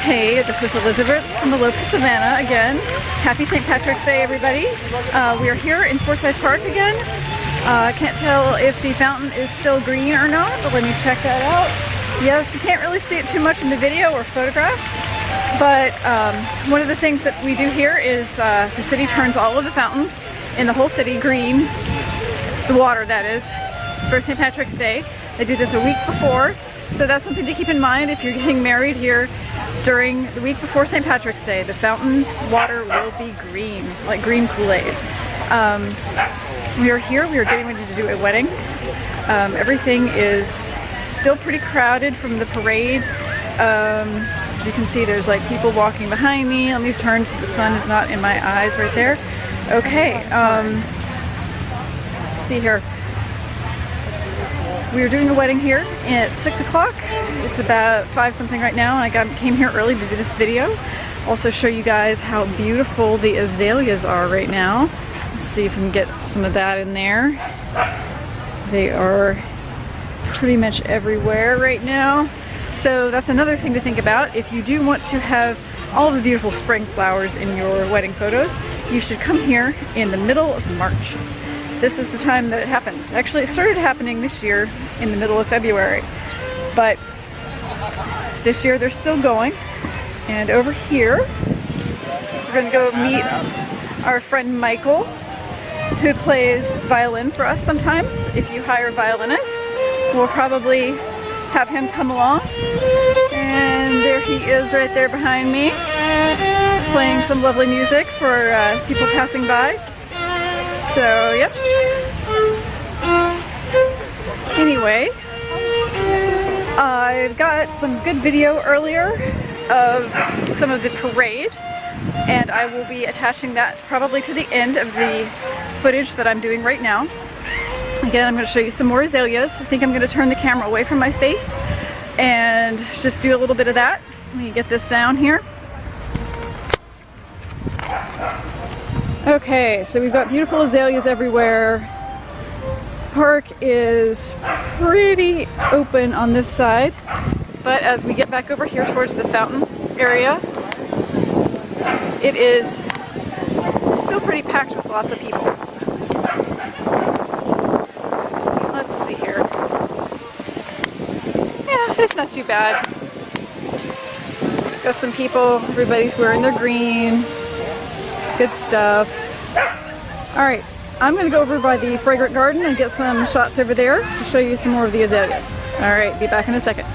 Hey, this is Elizabeth from Elope, Savannah again. Happy St. Patrick's Day, everybody. We are here in Forsyth Park again. I can't tell if the fountain is still green or not, but let me check that out. Yes, you can't really see it too much in the video or photographs, but one of the things that we do here is the city turns all of the fountains in the whole city green, the water that is, for St. Patrick's Day. They do this a week before, so that's something to keep in mind if you're getting married here during the week before St. Patrick's Day. The fountain water will be green, like green Kool-Aid. We are here, we are getting ready to do a wedding. Everything is still pretty crowded from the parade. As you can see, there's like people walking behind me on these turns so the sun is not in my eyes right there. Okay, see here. We are doing a wedding here at 6 o'clock. It's about 5 something right now, and I came here early to do this video. Also show you guys how beautiful the azaleas are right now. Let's see if we can get some of that in there. They are pretty much everywhere right now. So that's another thing to think about. If you do want to have all the beautiful spring flowers in your wedding photos, you should come here in the middle of March. This is the time that it happens. Actually, it started happening this year in the middle of February, but this year they're still going. And over here, we're gonna go meet our friend Michael, who plays violin for us sometimes. If you hire violinists, we'll probably have him come along. And there he is right there behind me, playing some lovely music for people passing by. So, yep. Anyway, I've got some good video earlier of some of the parade, and I will be attaching that probably to the end of the footage that I'm doing right now. Again, I'm going to show you some more azaleas. I think I'm going to turn the camera away from my face and just do a little bit of that. Let me get this down here. Okay, so we've got beautiful azaleas everywhere. The park is pretty open on this side, but as we get back over here towards the fountain area, it is still pretty packed with lots of people. Let's see here. Yeah, it's not too bad. Got some people, everybody's wearing their green. Good stuff. Alright, I'm going to go over by the fragrant garden and get some shots over there to show you some more of the azaleas. Alright, be back in a second.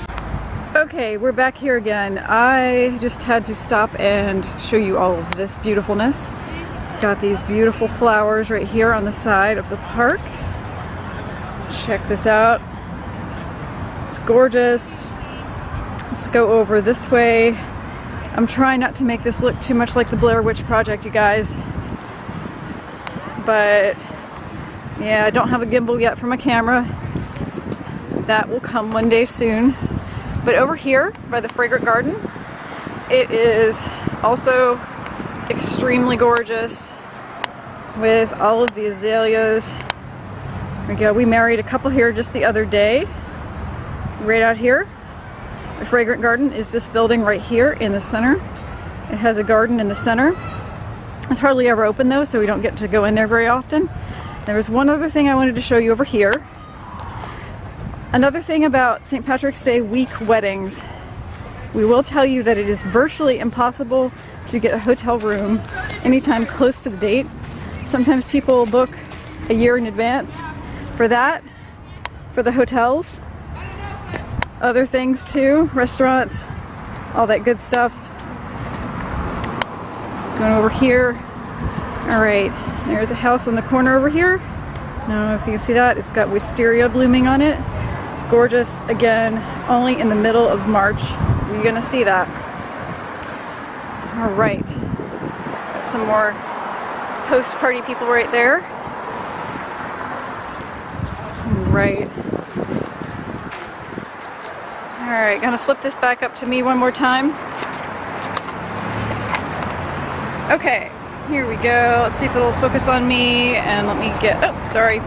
Okay, we're back here again. I just had to stop and show you all of this beautifulness. Got these beautiful flowers right here on the side of the park. Check this out. It's gorgeous. Let's go over this way. I'm trying not to make this look too much like the Blair Witch Project, you guys. But yeah, I don't have a gimbal yet for my camera. That will come one day soon. But over here by the fragrant garden, it is also extremely gorgeous with all of the azaleas. There we go. We married a couple here just the other day. Right out here. The fragrant garden is this building right here in the center. It has a garden in the center. It's hardly ever open though, so we don't get to go in there very often. There was one other thing I wanted to show you over here. Another thing about St. Patrick's Day week weddings. We will tell you that it is virtually impossible to get a hotel room anytime close to the date. Sometimes people book a year in advance for that, for the hotels. Other things too, restaurants, all that good stuff. Going over here. All right, there's a house on the corner over here. I don't know if you can see that. It's got wisteria blooming on it. Gorgeous, again, only in the middle of March. You're gonna see that. All right, got some more post-party people right there. All right. Alright, gonna flip this back up to me one more time. Okay, here we go. Let's see if it'll focus on me, and let me get, oh, sorry.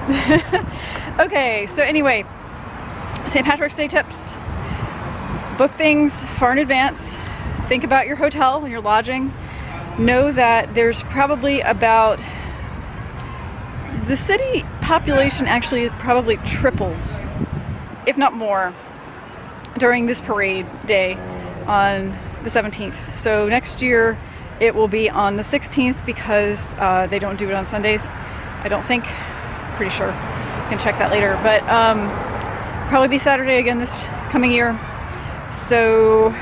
Okay, so anyway, St. Patrick's Day tips. Book things far in advance. think about your hotel and your lodging. Know that there's probably about, the city population actually probably triples, if not more, during this parade day on the 17th. So next year it will be on the 16th because they don't do it on Sundays, I don't think. Pretty sure. You can check that later. But probably be Saturday again this coming year. So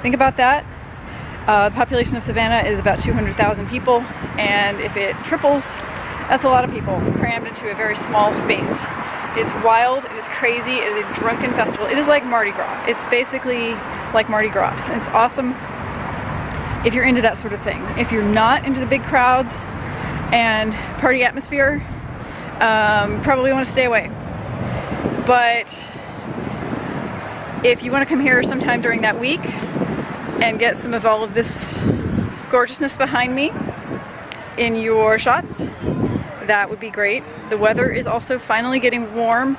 think about that. The population of Savannah is about 200,000 people, and if it triples, that's a lot of people crammed into a very small space. It's wild, it is crazy, it is a drunken festival. It is like Mardi Gras. It's basically like Mardi Gras. And it's awesome if you're into that sort of thing. If you're not into the big crowds and party atmosphere, probably want to stay away. But if you want to come here sometime during that week and get some of all of this gorgeousness behind me in your shots, that would be great. The weather is also finally getting warm.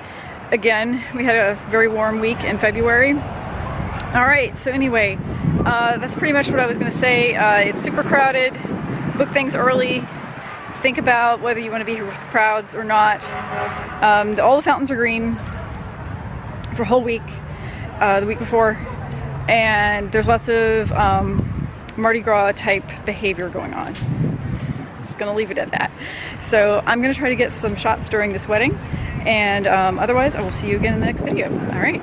Again, we had a very warm week in February. Alright, so anyway, that's pretty much what I was going to say. It's super crowded. Book things early. Think about whether you want to be here with crowds or not. All the fountains are green for a whole week, the week before. And there's lots of Mardi Gras type behavior going on. Just gonna leave it at that. So I'm gonna try to get some shots during this wedding, and otherwise I will see you again in the next video. All right.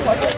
What